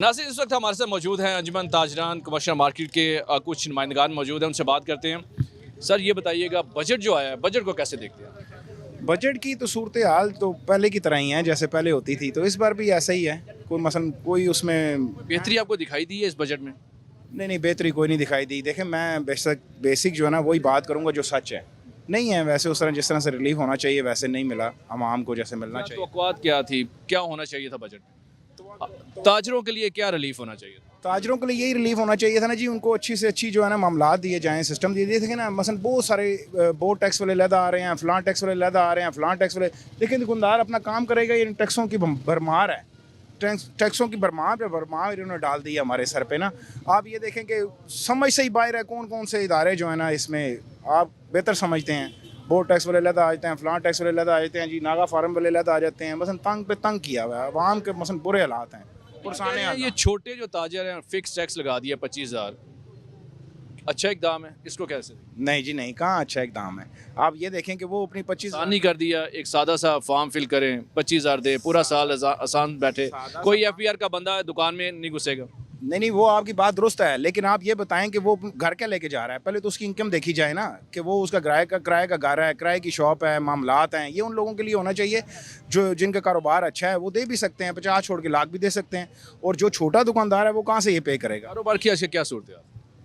नाज़रीन इस वक्त हमारे साथ मौजूद हैं अंजुमन ताजरान कमर्शियल मार्केट के कुछ नुमाइंदगान मौजूद हैं, उनसे बात करते हैं। सर ये बताइएगा बजट जो आया है, बजट को कैसे देखते हैं? बजट की तो सूरत हाल तो पहले की तरह ही है जैसे पहले होती थी, तो इस बार भी ऐसा ही है। कोई मसलन कोई उसमें बेहतरी आपको दिखाई दी है इस बजट में? नहीं बेहतरी कोई नहीं दिखाई दी। देखें, मैं बेसिक जो है ना वही बात करूंगा जो सच है। नहीं है वैसे उस तरह जिस तरह से रिलीफ होना चाहिए वैसे नहीं मिला आवाम को जैसे मिलना चाहिए। तवक्कुआत क्या थी, क्या होना चाहिए था बजट में? ताजरों के लिए क्या रिलीफ होना चाहिए? ताजरों के लिए यही रिलीफ होना चाहिए था ना जी, उनको अच्छी से अच्छी जो है ना मामला दिए जाएं, सिस्टम दिए दिए थे ना। मसलन बहुत सारे बोर्ड टैक्स वाले लदा आ रहे हैं, फ़लाँ टैक्स वाले लदा आ रहे हैं, फ़लाँ टैक्स वाले। लेकिन दुकानदार अपना काम करेगा, ये टैक्सों की भरमार है। टैक्सों की भरमार पे भरमार इन्होंने डाल दी है हमारे सर पे ना। आप ये देखें कि समझ से ही बाहर है कौन कौन से इदारे जो है ना इसमें आप बेहतर समझते हैं। बोर्ड टैक्स वाले लदा आ जाते हैं, फ़लाँ टैक्स वाले लदा आ जाते हैं जी, नागा फार्म वाले लदा आ जाते हैं। मसलन तंग पे तंग किया हुआ है आवाम के, मसलन बुरे हालात हैं। पुरसाने ये छोटे जो ताजर हैं फिक्स टैक्स लगा दिया 25,000, अच्छा इकदाम है, इसको कैसे? नहीं जी नहीं, कहाँ अच्छा एक दाम है। आप ये देखें कि वो अपनी 25 आसानी कर दिया, एक सादा सा फॉर्म फिल करें, 25,000 दे, पूरा साल आसान बैठे, कोई FPR का बंदा दुकान में नहीं घुसेगा। नहीं वो आपकी बात दुरुस्त है, लेकिन आप ये बताएं कि वो घर क्या लेके जा रहा है। पहले तो उसकी इनकम देखी जाए ना, कि वो उसका किराए का घर है, किराए की शॉप है, मामलात हैं। ये उन लोगों के लिए होना चाहिए जो जिनका कारोबार अच्छा है, वो दे भी सकते हैं 50 छोड़ के लाख भी दे सकते हैं। और जो छोटा दुकानदार है वो कहाँ से ये पे करेगा? कारोबार की अच्छा क्या सूरत है?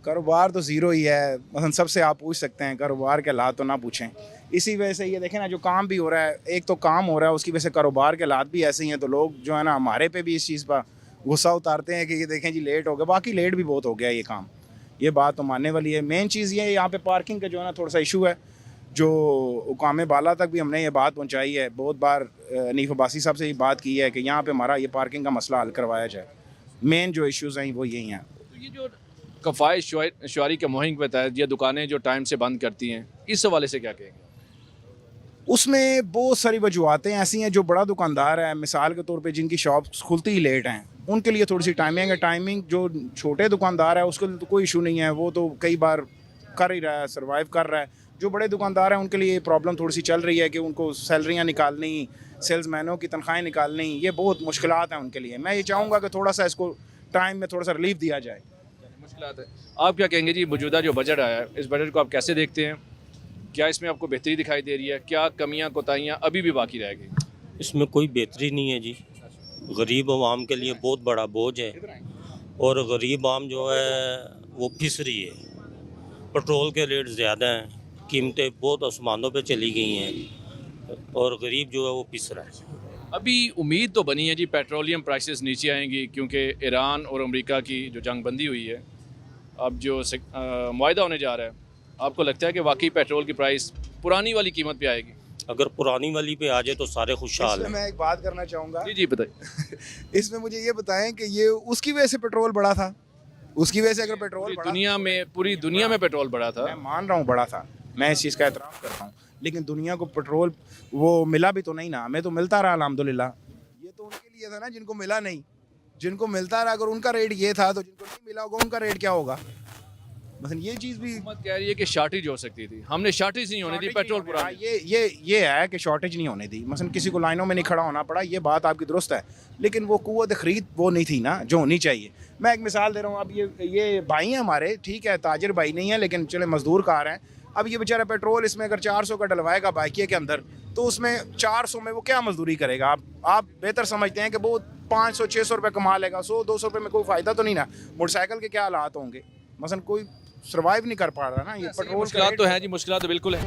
कारोबार तो ज़ीरो ही है। मतलब सबसे आप पूछ सकते हैं, कारोबार के हालात तो ना पूछें। इसी वजह से ये देखें ना, जो काम भी हो रहा है, एक तो काम हो रहा है उसकी वजह से कारोबार के हालात भी ऐसे ही हैं। तो लोग जो है ना हमारे पे भी इस चीज़ पर गुस्सा उतारते हैं कि ये देखें जी लेट हो गया। बाकी लेट भी बहुत हो गया ये काम, ये बात तो मानने वाली है। मेन चीज़ ये यहाँ पे पार्किंग का जो है ना थोड़ा सा इशू है, जो हुकाम बाला तक भी हमने ये बात पहुँचाई है। बहुत बार हनीफ अब्बासी साहब से ये बात की है कि यहाँ पे हमारा ये पार्किंग का मसला हल करवाया जाए। मेन जो इश्यूज़ हैं वो यही हैं। तो ये जो कफ़ाई शुआरी के मुहिम के तहत ये दुकानें जो टाइम से बंद करती हैं, इस हवाले से क्या कहेंगे? उसमें बहुत सारी वजूहतें ऐसी हैं। जो बड़ा दुकानदार है, मिसाल के तौर पे जिनकी शॉप खुलती ही लेट हैं, उनके लिए थोड़ी सी टाइमिंग है। टाइमिंग जो छोटे दुकानदार है उसके लिए तो कोई इशू नहीं है, वो तो कई बार कर ही रहा है, सर्वाइव कर रहा है। जो बड़े दुकानदार हैं उनके लिए प्रॉब्लम थोड़ी सी चल रही है कि उनको सैलरियाँ निकालनी, सेल्समैनों की तनख्वाहें निकालनी, ये बहुत मुश्किलात हैं उनके लिए। मैं ये चाहूँगा कि थोड़ा सा इसको टाइम में थोड़ा सा रिलीफ दिया जाए। मुश्किलात है। आप क्या कहेंगे जी, मौजूदा जो बजट आया है, इस बजट को आप कैसे देखते हैं? क्या इसमें आपको बेहतरी दिखाई दे रही है? क्या कमियां कोताहियां अभी भी बाकी रह गई? इसमें कोई बेहतरी नहीं है जी। गरीब आवाम के लिए बहुत बड़ा बोझ है, और गरीब आवाम जो है वो पिस रही है। पेट्रोल के रेट ज़्यादा हैं, कीमतें बहुत आसमानों पे चली गई हैं, और गरीब जो है वो पिस रहा है। अभी उम्मीद तो बनी है जी पेट्रोलियम प्राइसेस नीचे आएंगी, क्योंकि ईरान और अमेरिका की जो जंग बंदी हुई है, अब जो मुआहदा होने जा रहा है, आपको लगता है कि वाकई पेट्रोल की प्राइस पुरानी वाली कीमत पे आएगी? अगर पुरानी वाली पे आ जाए तो सारे खुशहाल इसमें हैं। मैं एक बात करना चाहूँगा। जी जी बताइए। इसमें मुझे ये बताएं कि ये उसकी वजह से पेट्रोल बढ़ा था? उसकी वजह से अगर पेट्रोल पूरी दुनिया में पेट्रोल बढ़ा था। मैं मान रहा हूँ बड़ा था, मैं इस चीज़ का एतराफ़ करता हूँ, लेकिन दुनिया को पेट्रोल वो मिला भी तो नहीं ना। हमें तो मिलता रहा अल्हम्दुलिल्लाह। ये तो उनके लिए था ना जिनको मिला नहीं। जिनको मिलता रहा, अगर उनका रेट ये था तो जिनको नहीं मिला होगा उनका रेट क्या होगा? मतलब ये चीज़ भी हुकूमत कह रही है कि शॉर्टेज हो सकती थी, हमने शॉर्टेज नहीं होने दी पेट्रोल हाँ, पुराना। ये है कि शॉर्टेज नहीं होने दी। मसलन किसी को लाइनों में नहीं खड़ा होना पड़ा, ये बात आपकी दुरुस्त है, लेकिन वो कुव्वत खरीद वो नहीं थी ना जो होनी चाहिए। मैं एक मिसाल दे रहा हूँ। अब ये भाई हैं हमारे, ठीक है ताजिर भाई नहीं है, लेकिन चले मजदूर कार हैं। अब ये बेचारा पेट्रोल इसमें अगर 400 का डलवाएगा बाइकिया के अंदर, तो उसमें 400 में वो क्या मजदूरी करेगा? आप बेहतर समझते हैं कि वो 500-600 रुपये कमा लेगा, 100-200 रुपये में कोई फ़ायदा तो नहीं ना। मोटरसाइकिल के क्या हालात होंगे? मसलन कोई सर्वाइव नहीं कर पा रहा ना। ये पेट्रोल मुश्किलात तो है जी, मुश्किलात तो बिल्कुल है।